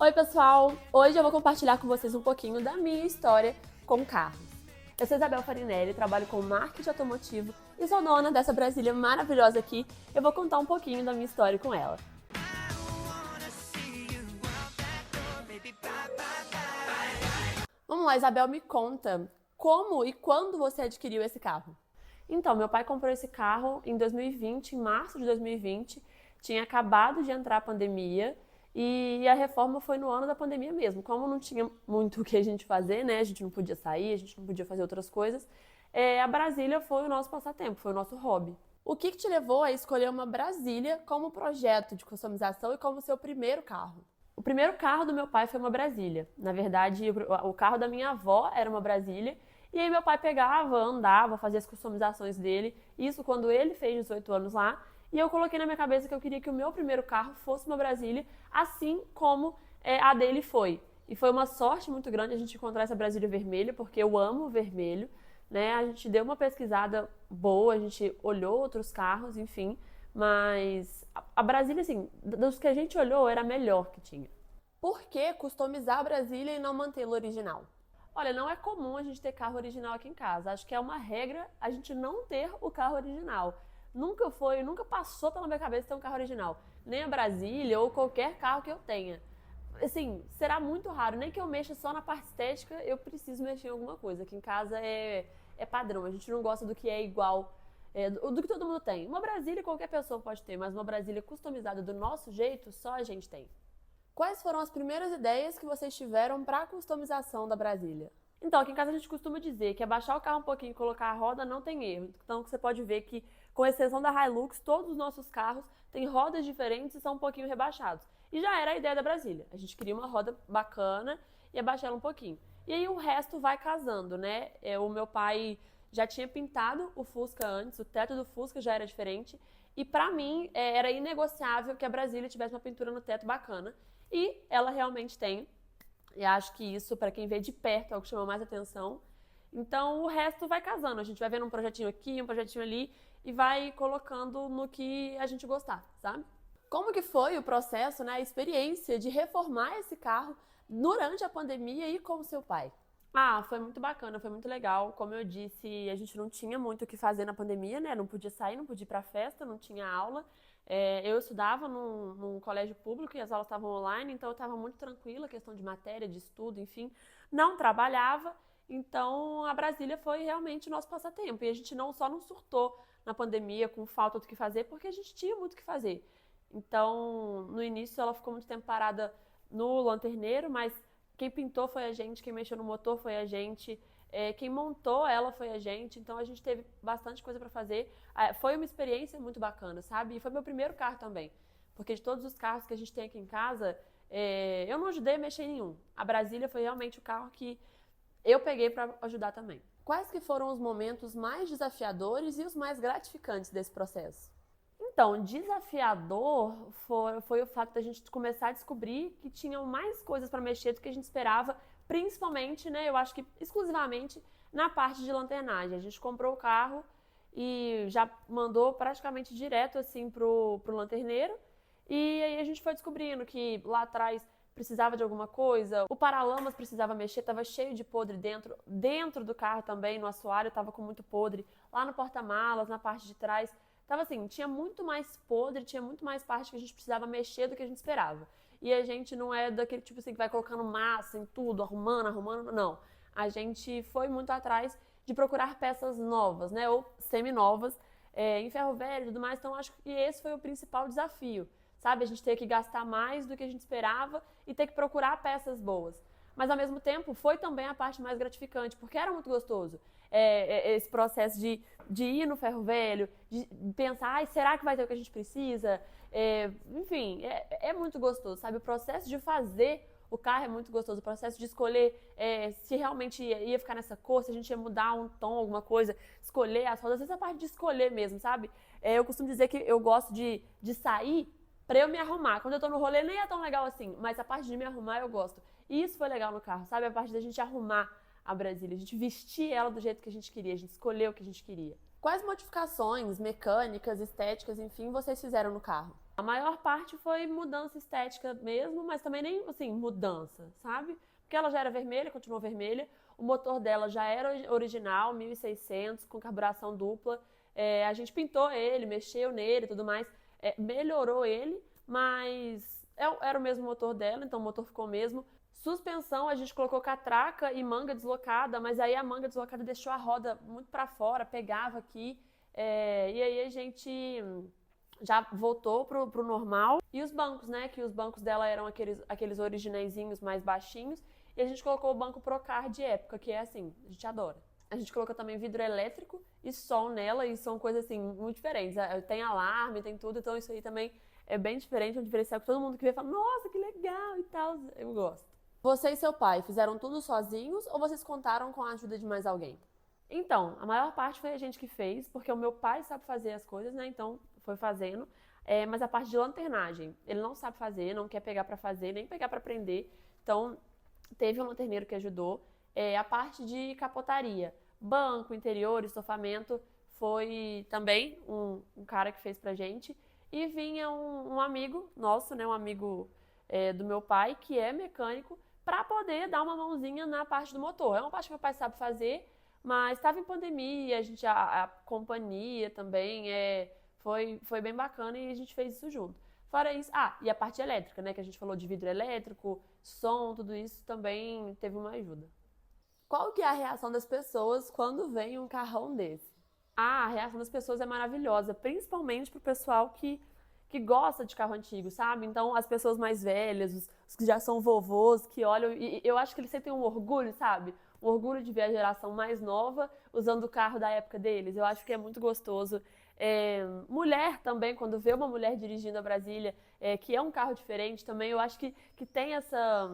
Oi pessoal, hoje eu vou compartilhar com vocês um pouquinho da minha história com carros. Eu sou Isabel Farinelli, trabalho com marketing automotivo e sou dona dessa Brasília maravilhosa aqui. Eu vou contar um pouquinho da minha história com ela. Vamos lá, Isabel, me conta como e quando você adquiriu esse carro? Então, meu pai comprou esse carro em 2020, em março de 2020, tinha acabado de entrar a pandemia e a reforma foi no ano da pandemia mesmo. Como não tinha muito o que a gente fazer, né? A gente não podia sair, a gente não podia fazer outras coisas, a Brasília foi o nosso passatempo, foi o nosso hobby. O que te levou a escolher uma Brasília como projeto de customização e como seu primeiro carro? O primeiro carro do meu pai foi uma Brasília. Na verdade, o carro da minha avó era uma Brasília. E aí meu pai pegava, andava, fazia as customizações dele. Isso quando ele fez 18 anos lá. E eu coloquei na minha cabeça que eu queria que o meu primeiro carro fosse uma Brasília, assim como a dele foi. E foi uma sorte muito grande a gente encontrar essa Brasília vermelha, porque eu amo vermelho, né? A gente deu uma pesquisada boa, a gente olhou outros carros, enfim. Mas a Brasília, assim, dos que a gente olhou, era a melhor que tinha. Por que customizar a Brasília e não mantê-la original? Olha, não é comum a gente ter carro original aqui em casa. Acho que é uma regra a gente não ter o carro original. Nunca passou pela minha cabeça ter um carro original. Nem a Brasília ou qualquer carro que eu tenha. Assim, será muito raro. Nem que eu mexa só na parte estética, eu preciso mexer em alguma coisa. Aqui em casa é padrão. A gente não gosta do que é igual, do que todo mundo tem. Uma Brasília qualquer pessoa pode ter, mas uma Brasília customizada do nosso jeito, só a gente tem. Quais foram as primeiras ideias que vocês tiveram para a customização da Brasília? Então, aqui em casa a gente costuma dizer que abaixar o carro um pouquinho e colocar a roda não tem erro. Então, você pode ver que, com exceção da Hilux, todos os nossos carros têm rodas diferentes e são um pouquinho rebaixados. E já era a ideia da Brasília. A gente queria uma roda bacana e abaixar ela um pouquinho. E aí o resto vai casando, né? O meu pai já tinha pintado o Fusca antes, o teto do Fusca já era diferente. E pra mim, era inegociável que a Brasília tivesse uma pintura no teto bacana. E ela realmente tem. E acho que isso, para quem vê de perto, é o que chama mais atenção. Então, o resto vai casando. A gente vai vendo um projetinho aqui, um projetinho ali, e vai colocando no que a gente gostar, sabe? Como que foi o processo, né, a experiência de reformar esse carro durante a pandemia e com o seu pai? Ah, foi muito bacana, foi muito legal. Como eu disse, a gente não tinha muito o que fazer na pandemia, né? Não podia sair, não podia ir pra festa, não tinha aula. Eu estudava num colégio público e as aulas estavam online, então eu estava muito tranquila, questão de matéria, de estudo, enfim. Não trabalhava, então a Brasília foi realmente o nosso passatempo. E a gente não surtou na pandemia com falta do que fazer, porque a gente tinha muito o que fazer. Então, no início ela ficou muito tempo parada no lanterneiro, mas quem pintou foi a gente, quem mexeu no motor foi a gente, quem montou ela foi a gente, então a gente teve bastante coisa para fazer. Foi uma experiência muito bacana, sabe? E foi meu primeiro carro também, porque de todos os carros que a gente tem aqui em casa, eu não ajudei a mexer em nenhum. A Brasília foi realmente o carro que eu peguei para ajudar também. Quais que foram os momentos mais desafiadores e os mais gratificantes desse processo? Então, desafiador foi o fato da gente começar a descobrir que tinham mais coisas para mexer do que a gente esperava, principalmente, né, eu acho que exclusivamente na parte de lanternagem. A gente comprou o carro e já mandou praticamente direto assim pro lanterneiro, e aí a gente foi descobrindo que lá atrás precisava de alguma coisa, o paralamas precisava mexer, estava cheio de podre dentro do carro também, no assoalho estava com muito podre, lá no porta-malas, na parte de trás. Tava assim, tinha muito mais podre, tinha muito mais parte que a gente precisava mexer do que a gente esperava. E a gente não é daquele tipo assim que vai colocando massa em tudo, arrumando, não. A gente foi muito atrás de procurar peças novas, né, ou semi-novas, em ferro velho e tudo mais. Então acho que esse foi o principal desafio, sabe? A gente ter que gastar mais do que a gente esperava e ter que procurar peças boas. Mas ao mesmo tempo foi também a parte mais gratificante, porque era muito gostoso. Esse processo de ir no ferro velho, de pensar, ai, será que vai ter o que a gente precisa? Enfim, é muito gostoso, sabe? O processo de fazer o carro é muito gostoso, o processo de escolher se realmente ia ficar nessa cor, se a gente ia mudar um tom, alguma coisa, escolher as rodas, essa parte de escolher mesmo, sabe? Eu costumo dizer que eu gosto de sair pra eu me arrumar. Quando eu tô no rolê nem é tão legal assim, mas a parte de me arrumar eu gosto. E isso foi legal no carro, sabe? A parte da gente arrumar a Brasília, a gente vestir ela do jeito que a gente queria, a gente escolheu o que a gente queria. Quais modificações mecânicas, estéticas, enfim, vocês fizeram no carro? A maior parte foi mudança estética mesmo, mas também nem, assim, mudança, sabe? Porque ela já era vermelha, continuou vermelha. O motor dela já era original, 1600, com carburação dupla. A gente pintou ele, mexeu nele e tudo mais. Melhorou ele, mas era o mesmo motor dela, então o motor ficou o mesmo. Suspensão, a gente colocou catraca e manga deslocada, mas aí a manga deslocada deixou a roda muito para fora, pegava aqui. E aí a gente já voltou pro normal. E os bancos, né? Que os bancos dela eram aqueles originaizinhos mais baixinhos. E a gente colocou o banco Procar de época, que é assim, a gente adora. A gente colocou também vidro elétrico e som nela, e são coisas assim, muito diferentes. Tem alarme, tem tudo, então isso aí também é bem diferente, é um diferencial que todo mundo que vê fala, nossa, que legal e tal, eu gosto. Você e seu pai fizeram tudo sozinhos ou vocês contaram com a ajuda de mais alguém? Então, a maior parte foi a gente que fez, porque o meu pai sabe fazer as coisas, né? Então, foi fazendo. Mas a parte de lanternagem, ele não sabe fazer, não quer pegar pra fazer, nem pegar pra aprender. Então, teve um lanterneiro que ajudou. A parte de capotaria, banco, interior, estofamento, foi também um cara que fez pra gente. E vinha um amigo nosso, né? Um amigo do meu pai, que é mecânico, pra poder dar uma mãozinha na parte do motor. É uma parte que meu pai sabe fazer, mas estava em pandemia, a companhia também foi bem bacana e a gente fez isso junto. Fora isso, e a parte elétrica, né, que a gente falou de vidro elétrico, som, tudo isso também teve uma ajuda. Qual que é a reação das pessoas quando vem um carrão desse? A reação das pessoas é maravilhosa, principalmente pro pessoal que gosta de carro antigo, sabe? Então, as pessoas mais velhas, os que já são vovôs, que olham, e eu acho que eles sentem um orgulho, sabe? Um orgulho de ver a geração mais nova usando o carro da época deles. Eu acho que é muito gostoso. Mulher também, quando vê uma mulher dirigindo a Brasília, que é um carro diferente também, eu acho que tem essa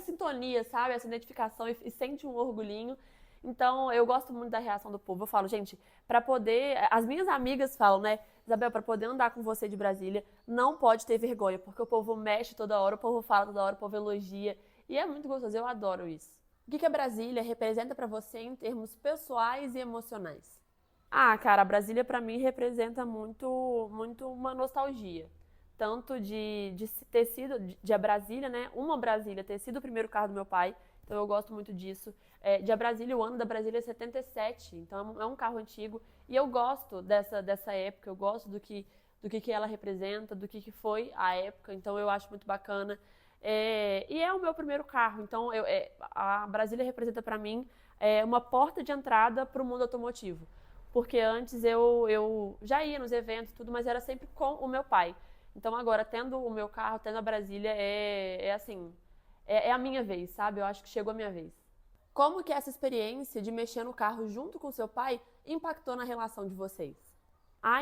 sintonia, sabe? Essa identificação e sente um orgulhinho. Então, eu gosto muito da reação do povo. Eu falo, gente, para poder. As minhas amigas falam, né, Isabel, para poder andar com você de Brasília, não pode ter vergonha, porque o povo mexe toda hora, o povo fala toda hora, o povo elogia. E é muito gostoso, eu adoro isso. O que a Brasília representa para você em termos pessoais e emocionais? Cara, a Brasília para mim representa muito, muito uma nostalgia. Tanto de ter sido, de a Brasília, né? Uma Brasília ter sido o primeiro carro do meu pai, então eu gosto muito disso. De a Brasília, o ano da Brasília é 77, então é um carro antigo. E eu gosto dessa época, eu gosto do que ela representa, do que foi a época, então eu acho muito bacana. E é o meu primeiro carro, então a Brasília representa para mim uma porta de entrada para o mundo automotivo. Porque antes eu já ia nos eventos e tudo, mas era sempre com o meu pai. Então agora, tendo o meu carro, tendo a Brasília, assim, é a minha vez, sabe? Eu acho que chegou a minha vez. Como que essa experiência de mexer no carro junto com seu pai impactou na relação de vocês?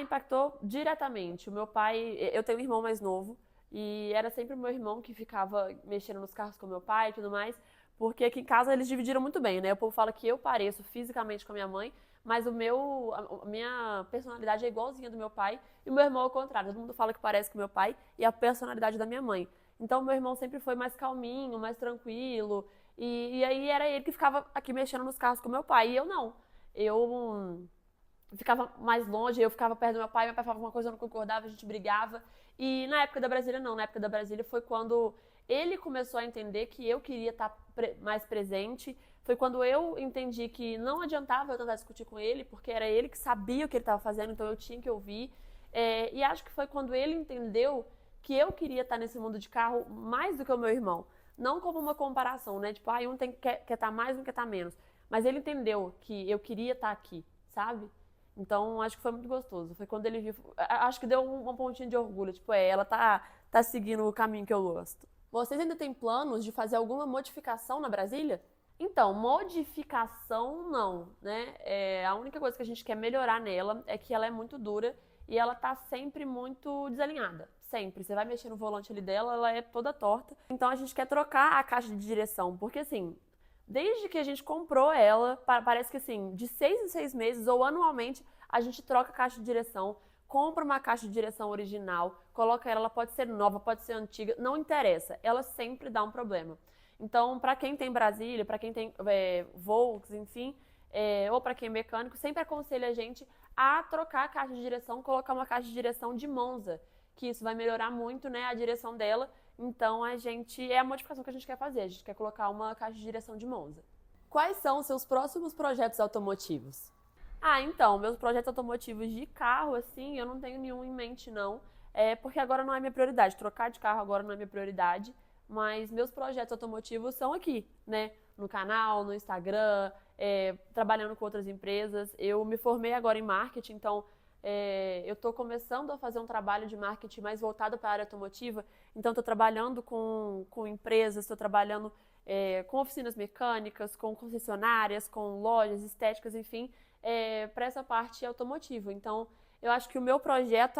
Impactou diretamente. O meu pai, eu tenho um irmão mais novo, e era sempre o meu irmão que ficava mexendo nos carros com o meu pai e tudo mais, porque aqui em casa eles dividiram muito bem, né? O povo fala que eu pareço fisicamente com a minha mãe, mas a minha personalidade é igualzinha do meu pai, e o meu irmão é o contrário. Todo mundo fala que parece com o meu pai e a personalidade da minha mãe. Então, meu irmão sempre foi mais calminho, mais tranquilo, e aí era ele que ficava aqui mexendo nos carros com o meu pai, e eu não. Eu ficava mais longe, eu ficava perto do meu pai falava uma coisa, eu não concordava, a gente brigava. E na época da Brasília, não. Na época da Brasília foi quando ele começou a entender que eu queria estar mais presente. Foi quando eu entendi que não adiantava eu tentar discutir com ele, porque era ele que sabia o que ele estava fazendo, então eu tinha que ouvir. E acho que foi quando ele entendeu que eu queria estar nesse mundo de carro mais do que o meu irmão. Não como uma comparação, né? Tipo, um quer estar mais, um quer estar menos. Mas ele entendeu que eu queria estar aqui, sabe? Então, acho que foi muito gostoso. Foi quando ele viu. Acho que deu uma pontinha de orgulho. Tipo, ela tá seguindo o caminho que eu gosto. Vocês ainda têm planos de fazer alguma modificação na Brasília? Então, modificação não, né? A única coisa que a gente quer melhorar nela é que ela é muito dura e ela tá sempre muito desalinhada. Sempre. Você vai mexer no volante ali dela, ela é toda torta. Então, a gente quer trocar a caixa de direção, porque assim. Desde que a gente comprou ela, parece que assim, de 6 em 6 meses ou anualmente, a gente troca a caixa de direção, compra uma caixa de direção original, coloca ela pode ser nova, pode ser antiga, não interessa, ela sempre dá um problema. Então, para quem tem Brasília, para quem tem Volks, enfim, ou para quem é mecânico, sempre aconselho a gente a trocar a caixa de direção, colocar uma caixa de direção de Monza, que isso vai melhorar muito, né, a direção dela. Então é a modificação que a gente quer fazer. A gente quer colocar uma caixa de direção de Monza. Quais são os seus próximos projetos automotivos? Então, meus projetos automotivos de carro, assim, eu não tenho nenhum em mente, não. Porque agora não é minha prioridade. Trocar de carro agora não é minha prioridade. Mas meus projetos automotivos são aqui, né? No canal, no Instagram, trabalhando com outras empresas. Eu me formei agora em marketing, então eu estou começando a fazer um trabalho de marketing mais voltado para a área automotiva. Então, estou trabalhando com empresas, estou trabalhando com oficinas mecânicas, com concessionárias, com lojas, estéticas, enfim, para essa parte automotiva. Então, eu acho que o meu projeto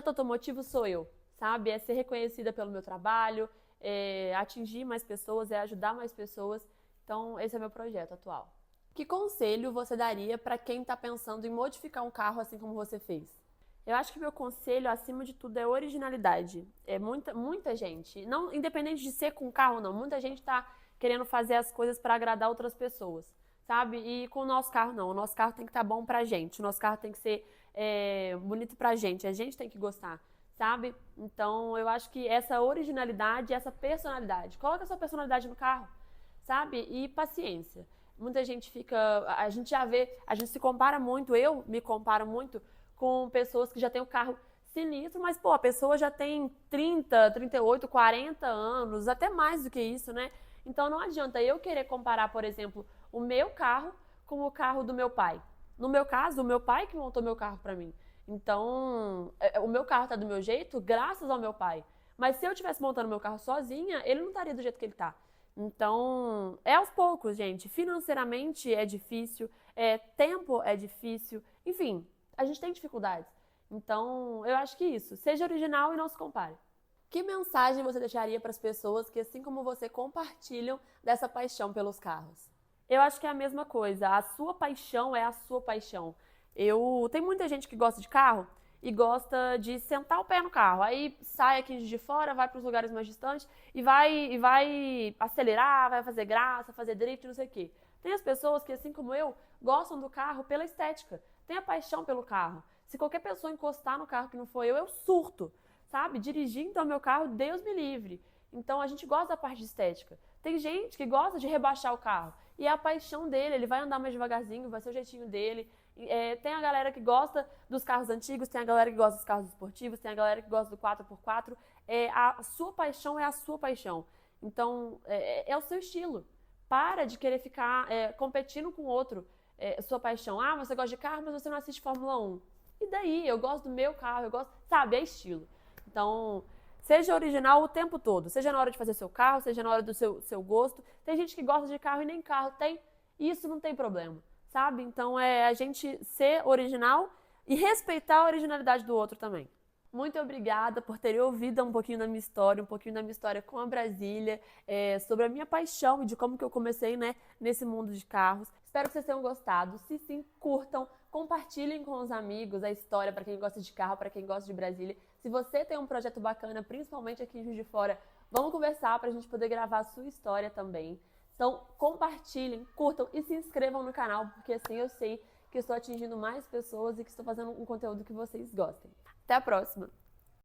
automotivo sou eu, sabe? É ser reconhecida pelo meu trabalho, atingir mais pessoas, ajudar mais pessoas. Então, esse é o meu projeto atual. Que conselho você daria para quem está pensando em modificar um carro assim como você fez? Eu acho que meu conselho, acima de tudo, é originalidade. Muita gente, não, independente de ser com carro ou não, muita gente está querendo fazer as coisas para agradar outras pessoas, sabe? E com o nosso carro, não. O nosso carro tem que estar bom pra gente. O nosso carro tem que ser bonito pra gente. A gente tem que gostar, sabe? Então, eu acho que essa originalidade, essa personalidade. Coloca a sua personalidade no carro, sabe? E paciência. Muita gente a gente já vê, a gente se compara muito, eu me comparo muito com pessoas que já têm o carro sinistro, mas, pô, a pessoa já tem 30, 38, 40 anos, até mais do que isso, né? Então, não adianta eu querer comparar, por exemplo, o meu carro com o carro do meu pai. No meu caso, o meu pai que montou meu carro pra mim. Então, o meu carro tá do meu jeito graças ao meu pai. Mas se eu estivesse montando meu carro sozinha, ele não estaria do jeito que ele tá. Então, é aos poucos, gente. Financeiramente é difícil, tempo é difícil, enfim, a gente tem dificuldades. Então, eu acho que isso. Seja original e não se compare. Que mensagem você deixaria para as pessoas que, assim como você, compartilham dessa paixão pelos carros? Eu acho que é a mesma coisa. A sua paixão é a sua paixão. Tem muita gente que gosta de carro e gosta de sentar o pé no carro. Aí sai aqui de fora, vai para os lugares mais distantes e vai acelerar, vai fazer graça, fazer drift, não sei o quê. Tem as pessoas que, assim como eu, gostam do carro pela estética. Tem a paixão pelo carro. Se qualquer pessoa encostar no carro que não for eu surto, sabe? Dirigindo ao meu carro, Deus me livre. Então a gente gosta da parte de estética. Tem gente que gosta de rebaixar o carro. E é a paixão dele, ele vai andar mais devagarzinho, vai ser o jeitinho dele. Tem a galera que gosta dos carros antigos, tem a galera que gosta dos carros esportivos, tem a galera que gosta do 4x4. A sua paixão é a sua paixão. Então, é o seu estilo. Para de querer ficar competindo com o outro. Sua paixão. Você gosta de carro, mas você não assiste Fórmula 1. E daí? Eu gosto do meu carro, eu gosto... Sabe, é estilo. Então, seja original o tempo todo. Seja na hora de fazer seu carro, seja na hora do seu gosto. Tem gente que gosta de carro e nem carro tem. E isso não tem problema, sabe? Então, é a gente ser original e respeitar a originalidade do outro também. Muito obrigada por terem ouvido um pouquinho da minha história, um pouquinho da minha história com a Brasília, sobre a minha paixão e de como que eu comecei, né, nesse mundo de carros. Espero que vocês tenham gostado. Se sim, curtam, compartilhem com os amigos a história para quem gosta de carro, para quem gosta de Brasília. Se você tem um projeto bacana, principalmente aqui em Juiz de Fora, vamos conversar para a gente poder gravar a sua história também. Então, compartilhem, curtam e se inscrevam no canal, porque assim eu sei que estou atingindo mais pessoas e que estou fazendo um conteúdo que vocês gostem. Até a próxima!